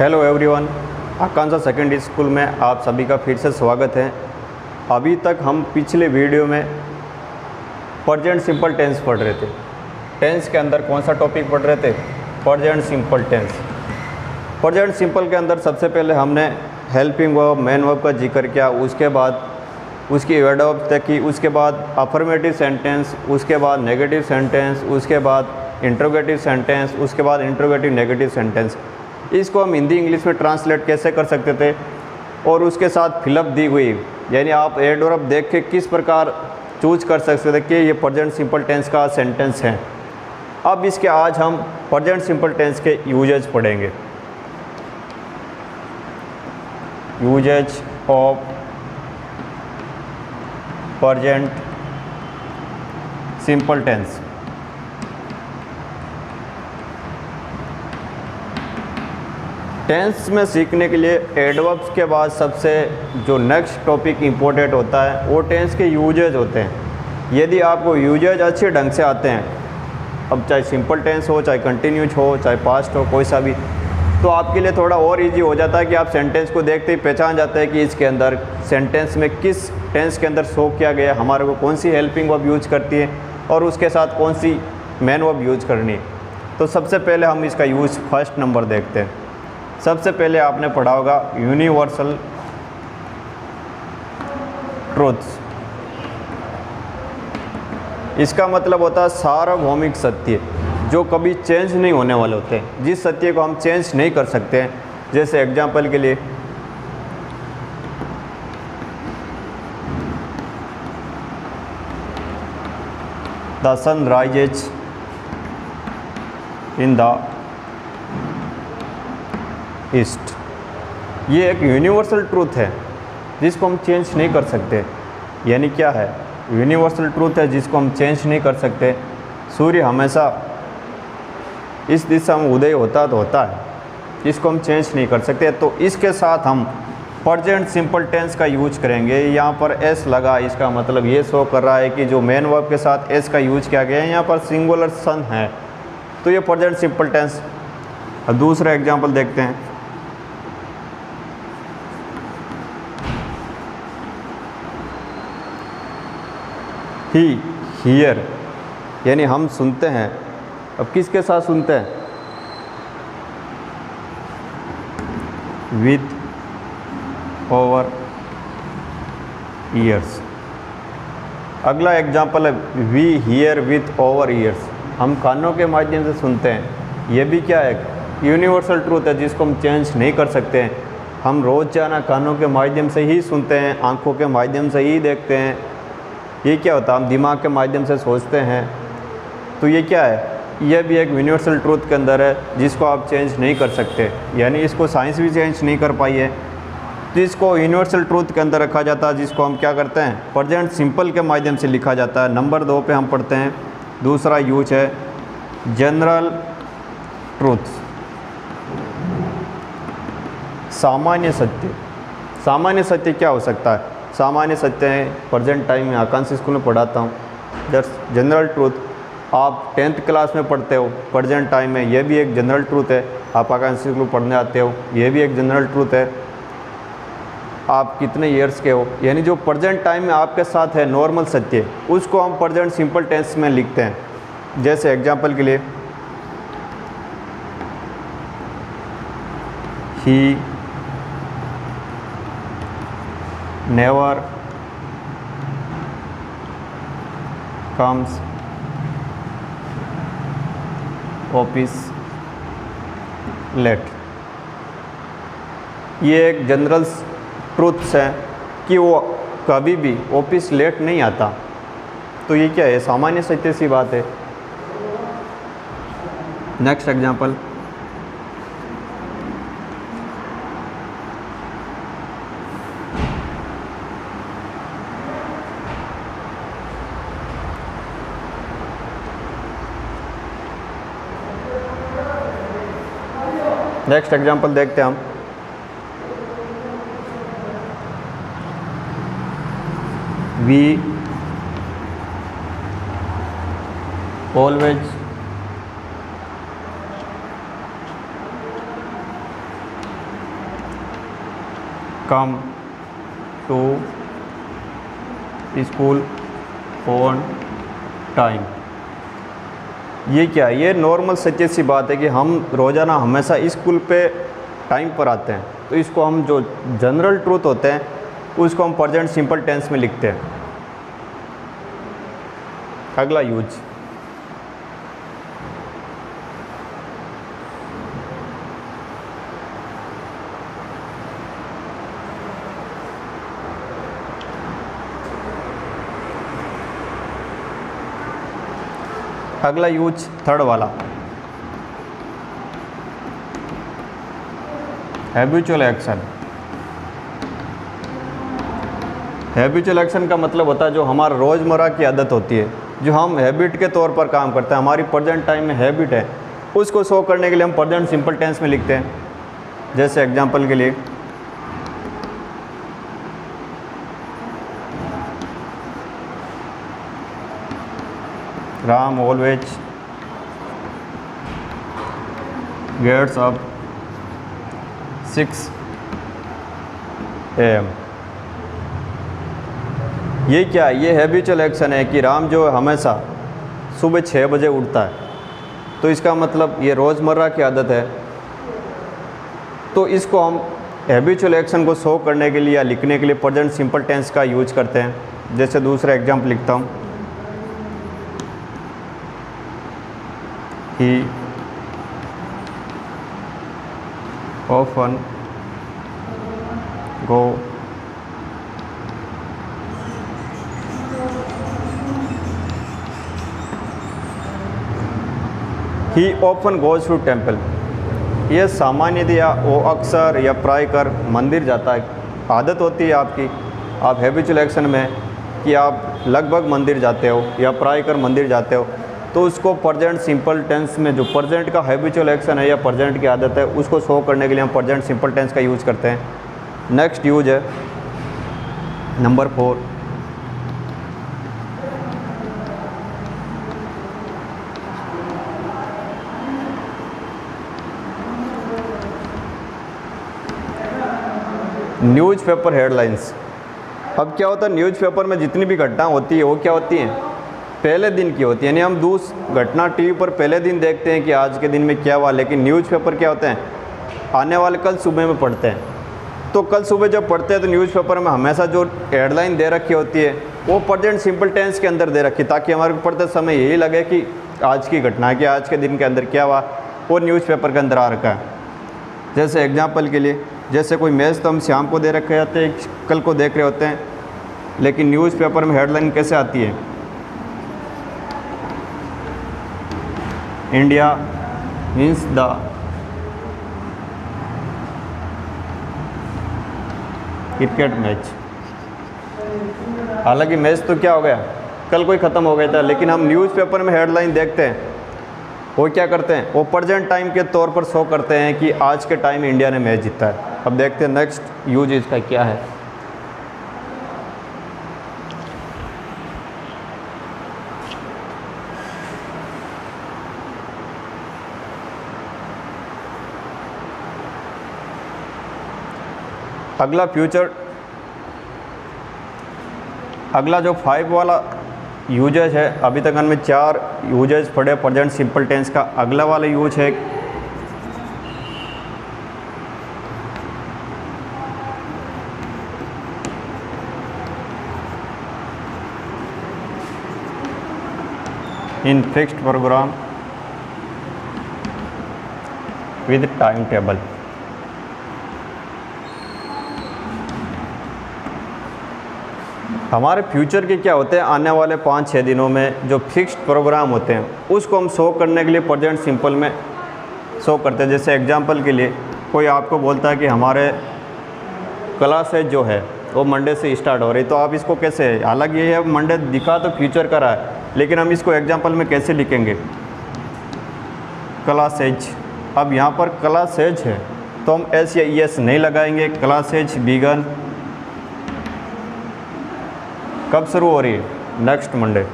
Hello everyone, आकांक्षा secondary school में आप सभी का फिर से स्वागत है। अभी तक हम पिछले वीडियो में प्रेजेंट सिंपल टेंस पढ़ रहे थे। टेंस के अंदर कौन सा टॉपिक पढ़ रहे थे? Present simple tense. Present simple के अंदर सबसे पहले हमने हेल्पिंग वर्ब, मेन वर्ब का जिक्र किया, उसके बाद उसकी एडवर्ब तक की, उसके बाद अफर्मेटिव सेंटेंस, उसके बाद नेगेटिव सेंटेंस, उसके बाद इंट्रोगेटिव सेंटेंस, उसके बाद इंट्रोगेटिव नेगेटिव सेंटेंस। इसको हम हिंदी इंग्लिश में ट्रांसलेट कैसे कर सकते थे और उसके साथ फिलअप दी हुई, यानी आप एडवर्ब देख के किस प्रकार चूज कर सकते थे कि ये प्रेजेंट सिंपल टेंस का सेंटेंस है। अब इसके आज हम प्रेजेंट सिंपल टेंस के यूजेज पढ़ेंगे। Uses of present simple tense. Tense में सीखने के लिए एडवर्ब्स के बाद सबसे जो नेक्स्ट टॉपिक इम्पोर्टेंट होता है वो टेंस के यूजेज होते हैं। यदि आपको यूजेज अच्छे ढंग से आते हैं, अब चाहे सिंपल टेंस हो, चाहे कंटिन्यूज हो, चाहे पास्ट हो, कोई सा भी, तो आपके लिए थोड़ा और इजी हो जाता है कि आप सेंटेंस को देखते ही पहचान जाते हैं कि इसके अंदर सेंटेंस में किस टेंस के अंदर शो किया गया, हमारे को कौन सी हेल्पिंग वर्ब यूज करती है और उसके साथ कौन सी मेन वर्ब यूज करनी है। तो सबसे पहले हम इसका यूज फर्स्ट नंबर देखते हैं। सबसे पहले आपने पढ़ा होगा यूनिवर्सल ट्रूथ्स। इसका मतलब होता है सार्वभौमिक सत्य, जो कभी चेंज नहीं होने वाले होते हैं, जिस सत्य को हम चेंज नहीं कर सकते हैं। जैसे एग्जाम्पल के लिए the sun rises in the east. ये एक यूनिवर्सल ट्रूथ है जिसको हम चेंज नहीं कर सकते। यानी क्या है? यूनिवर्सल ट्रूथ है जिसको हम चेंज नहीं कर सकते। सूर्य हमेशा इस दिशा में उदय होता तो होता है, इसको हम चेंज नहीं कर सकते। तो इसके साथ हम प्रेजेंट सिंपल टेंस का यूज करेंगे। यहाँ पर एस लगा, इसका मतलब ये शो कर रहा है कि जो मेन वर्ब के साथ एस का यूज किया गया है। यहाँ पर सिंगुलर सन है, तो ये प्रेजेंट सिंपल टेंस। अब दूसरा एग्जाम्पल देखते हैं। ही हियर, यानी हम सुनते हैं। अब किसके साथ सुनते हैं? With our ears. अगला एग्जाम्पल है we hear with our ears. हम कानों के माध्यम से सुनते हैं। ये भी क्या है? यूनिवर्सल ट्रूथ है जिसको हम चेंज नहीं कर सकते हैं। हम रोज़ाना कानों के माध्यम से ही सुनते हैं, आँखों के माध्यम से ही देखते हैं। ये क्या होता है? हम दिमाग के माध्यम से सोचते हैं। तो ये क्या है? यह भी एक यूनिवर्सल ट्रूथ के अंदर है जिसको आप चेंज नहीं कर सकते। यानी इसको साइंस भी चेंज नहीं कर पाई है, तो इसको यूनिवर्सल ट्रूथ के अंदर रखा जाता है, जिसको हम क्या करते हैं? प्रेजेंट सिंपल के माध्यम से लिखा जाता है। नंबर 2 पे हम पढ़ते हैं। दूसरा यूज है जनरल ट्रूथ, सामान्य सत्य। सामान्य सत्य क्या हो सकता है? सामान्य सत्य है प्रेजेंट टाइम में आकांक्षा स्कूल में पढ़ाता हूँ। जनरल ट्रूथ आप 10th क्लास में पढ़ते हो प्रेजेंट टाइम में, ये भी एक जनरल ट्रूथ है। आप आकांक्षा स्कूल में पढ़ने आते हो, ये भी एक जनरल ट्रूथ है। आप कितने ईयर्स के हो, यानी जो प्रेजेंट टाइम में आपके साथ है नॉर्मल सत्य, उसको हम प्रेजेंट सिंपल टेंस में लिखते हैं। जैसे एग्जाम्पल के लिए ही never comes office late। ये एक जनरल ट्रूथ्स है कि वो कभी भी ऑफिस लेट नहीं आता। तो ये क्या है? सामान्य सत्य सी बात है। नेक्स्ट एग्जाम्पल, नेक्स्ट एग्जाम्पल देखते हैं हम। We always come to school on time. ये क्या है? ये नॉर्मल सच्ची सी बात है कि हम रोज़ाना हमेशा स्कूल पे टाइम पर आते हैं, तो इसको हम जो जनरल ट्रूथ होते हैं उसको हम प्रेजेंट सिंपल टेंस में लिखते हैं। अगला यूज, अगला यूज थर्ड वाला, हैबिचुअल एक्शन। हैबिचुअल एक्शन का मतलब होता है जो हमारा रोज़मर्रा की आदत होती है, जो हम हैबिट के तौर पर काम करते हैं, हमारी प्रेजेंट टाइम में हैबिट है, उसको शो करने के लिए हम प्रेजेंट सिंपल टेंस में लिखते हैं। जैसे एग्जांपल के लिए Ram always gets up 6 AM। ये क्या है? ये हैबिचुअल एक्शन है कि राम जो है हमेशा सुबह 6 बजे उठता है, तो इसका मतलब ये रोज़मर्रा की आदत है। तो इसको हम हैबिचुअल एक्शन को शो करने के लिए या लिखने के लिए प्रेजेंट सिंपल टेंस का यूज करते हैं। जैसे दूसरा एग्जाम्पल लिखता हूँ, ही often go he often goes to temple। ये सामान्य या वो अक्सर या प्राय कर मंदिर जाता है। आदत होती है आपकी, आप हैबिचुअल एक्शन में कि आप लगभग मंदिर जाते हो या प्राय कर मंदिर जाते हो, तो उसको प्रेजेंट सिंपल टेंस में जो प्रेजेंट का हैबिचुअल एक्शन है या प्रेजेंट की आदत है उसको शो करने के लिए हम प्रेजेंट सिंपल टेंस का यूज़ करते हैं। नेक्स्ट यूज है नंबर 4, न्यूज़पेपर हेडलाइंस। अब क्या होता है, न्यूज़पेपर में जितनी भी घटना होती है वो क्या होती हैं, पहले दिन की होती है। यानी हम घटना टीवी पर पहले दिन देखते हैं कि आज के दिन में क्या हुआ, लेकिन न्यूज़पेपर क्या होते हैं, आने वाले कल सुबह में पढ़ते हैं। तो कल सुबह जब पढ़ते हैं तो न्यूज़पेपर में हमेशा जो हेडलाइन दे रखी होती है वो प्रेजेंट सिंपल टेंस के अंदर दे रखी, ताकि हमारे को पढ़ते समय यही लगे कि आज की घटना कि आज के दिन के अंदर क्या हुआ वो न्यूज़पेपर के अंदर आ रखा है। जैसे एग्जाम्पल के लिए, जैसे कोई मैच तो हम शाम को दे रखे होते हैं, कल को देख रहे होते हैं, लेकिन न्यूज़पेपर में हेडलाइन कैसे आती है, India means the cricket match. हालांकि मैच तो क्या हो गया, कल कोई ख़त्म हो गया था, लेकिन हम न्यूज़पेपर में हेडलाइन देखते हैं, वो क्या करते हैं, वो प्रेजेंट टाइम के तौर पर शो करते हैं कि आज के टाइम इंडिया ने मैच जीता है। अब देखते हैं नेक्स्ट यूज इसका क्या है। अगला फ्यूचर, अगला जो 5 वाला यूजेज है, अभी तक हमने 4 यूजेज पढ़े प्रेजेंट सिंपल टेंस का। अगला वाला यूज है in fixed program with time table. हमारे फ्यूचर के क्या होते हैं, आने वाले 5-6 दिनों में जो फिक्स्ड प्रोग्राम होते हैं उसको हम शो करने के लिए प्रेजेंट सिंपल में शो करते हैं। जैसे एग्जांपल के लिए कोई आपको बोलता है कि हमारे क्लासेज जो है वो मंडे से स्टार्ट हो रही, तो आप इसको कैसे, हालांकि ये है मंडे दिखा तो फ्यूचर का रहा है, लेकिन हम इसको एग्जांपल में कैसे लिखेंगे, क्लासेज। अब यहाँ पर क्लासेज है तो हम एस या ई एस नहीं लगाएंगे, क्लासेज बिगन कब शुरू हो रही है, नेक्स्ट मंडे।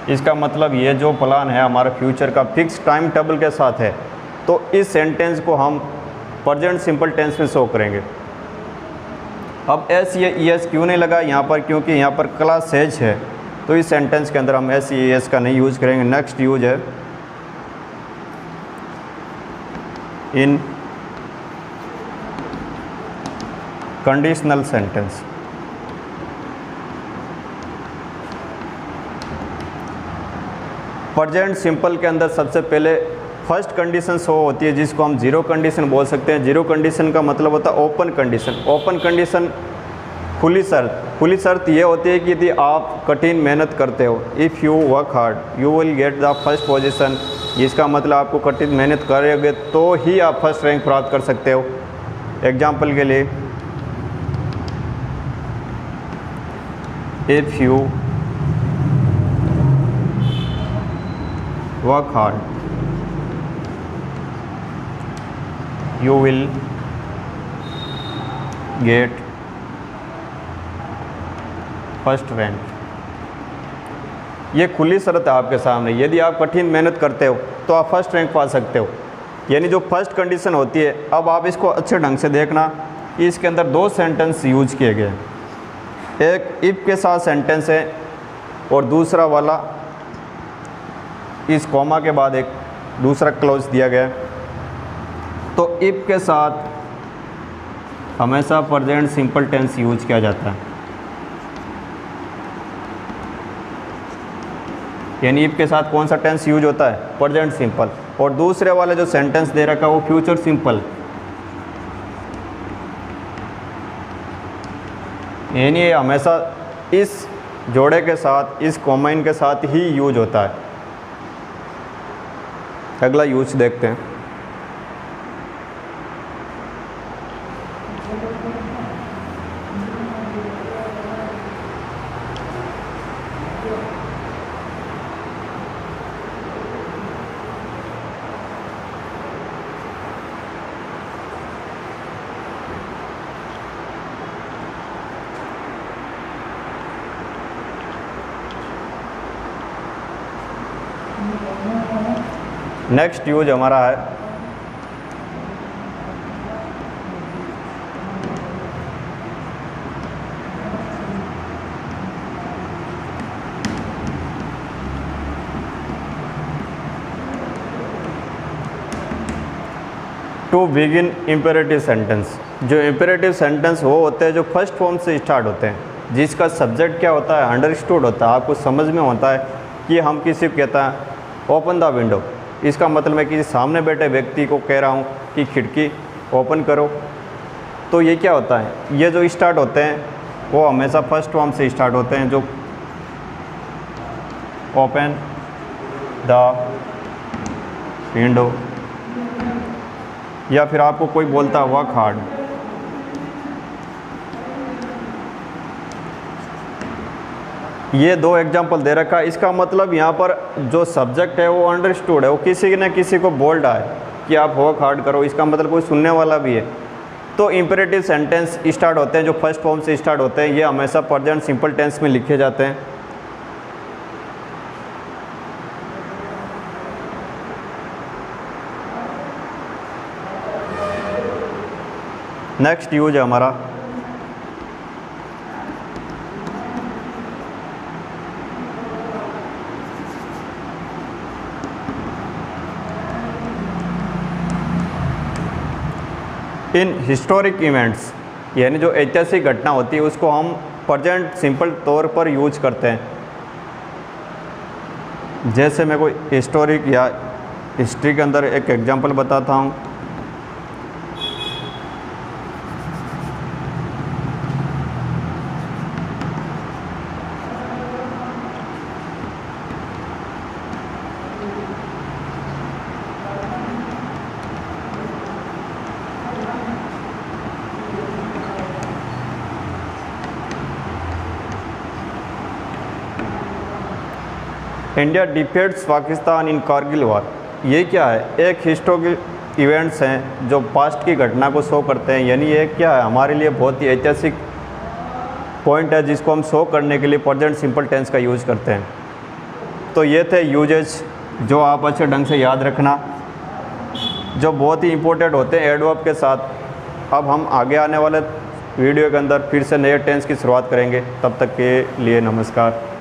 इसका मतलब ये जो प्लान है हमारा फ्यूचर का फिक्स टाइम टेबल के साथ है। तो इस सेंटेंस को हम प्रेजेंट सिंपल टेंस में शो करेंगे। अब एस या ई एस क्यों नहीं लगा यहाँ पर, क्योंकि यहाँ पर क्लास एज है, तो इस सेंटेंस के अंदर हम एस ई एस का नहीं यूज करेंगे। नेक्स्ट यूज है इन कंडीशनल सेंटेंस। प्रेजेंट सिंपल के अंदर सबसे पहले फर्स्ट कंडीशन शो होती है जिसको हम जीरो कंडीशन बोल सकते हैं। जीरो कंडीशन का मतलब होता है ओपन कंडीशन। ओपन कंडीशन खुली शर्त। खुली शर्त ये होती है कि यदि आप कठिन मेहनत करते हो, if you work hard you will get the first position. इसका मतलब आपको कठिन मेहनत करोगे तो ही आप फर्स्ट रैंक प्राप्त कर सकते हो। एग्जाम्पल के लिए, if you work hard you will get first rank. ये खुली शर्त है आपके सामने। यदि आप कठिन मेहनत करते हो तो आप फर्स्ट रैंक पा सकते हो, यानी जो फर्स्ट कंडीशन होती है। अब आप इसको अच्छे ढंग से देखना, इसके अंदर दो सेंटेंस यूज किए गए। एक इफ के साथ सेंटेंस है और दूसरा वाला इस कॉमा के बाद एक दूसरा क्लोज दिया गया है। तो इफ के साथ हमेशा प्रेजेंट सिंपल टेंस यूज किया जाता है, यानी इफ के साथ कौन सा टेंस यूज होता है, प्रेजेंट सिंपल। और दूसरे वाले जो सेंटेंस दे रखा है वो फ्यूचर सिंपल, यानी ये हमेशा इस जोड़े के साथ, इस कॉमाइन के साथ ही यूज होता है। अगला यूज देखते हैं। नेक्स्ट यूज हमारा है टू बिगिन इम्पेरेटिव सेंटेंस। जो इम्पेरेटिव सेंटेंस वो होते हैं जो फर्स्ट फॉर्म से स्टार्ट होते हैं, जिसका सब्जेक्ट क्या होता है, अंडरस्टूड होता है, आपको समझ में होता है कि हम किसी को कहता है ओपन द विंडो। इसका मतलब मैं किसी सामने बैठे व्यक्ति को कह रहा हूँ कि खिड़की ओपन करो। तो ये क्या होता है, ये जो स्टार्ट होते हैं वो हमेशा फर्स्ट फॉर्म से स्टार्ट होते हैं, जो ओपन द विंडो, या फिर आपको कोई बोलता है वर्क हार्ड। ये दो एग्जाम्पल दे रखा है। इसका मतलब यहाँ पर जो सब्जेक्ट है वो अंडरस्टूड है, वो किसी न किसी को बोल रहा है कि आप वर्क हार्ड करो। इसका मतलब कोई सुनने वाला भी है। तो इम्पेरेटिव सेंटेंस स्टार्ट होते हैं जो फर्स्ट फॉर्म से स्टार्ट होते हैं, ये हमेशा प्रेजेंट सिंपल टेंस में लिखे जाते हैं। नेक्स्ट यूज है हमारा इन हिस्टोरिक इवेंट्स, यानी जो ऐतिहासिक घटना होती है उसको हम प्रेजेंट सिंपल तौर पर यूज करते हैं। जैसे मैं कोई हिस्टोरिक या हिस्ट्री के अंदर एक एग्जांपल बताता हूँ। इंडिया डिफीट्स पाकिस्तान इन कारगिल वार। ये क्या है, एक हिस्टोरिकल इवेंट्स हैं जो पास्ट की घटना को शो करते हैं, यानी ये क्या है, हमारे लिए बहुत ही ऐतिहासिक पॉइंट है जिसको हम शो करने के लिए प्रेजेंट सिंपल टेंस का यूज़ करते हैं। तो ये थे यूजेज जो आप अच्छे ढंग से याद रखना। जो बहुत ही इम्पोर्टेंट होते हैं एडवर्ब के साथ। अब हम आगे आने वाले वीडियो के अंदर फिर से नए टेंस की शुरुआत करेंगे। तब तक के लिए नमस्कार।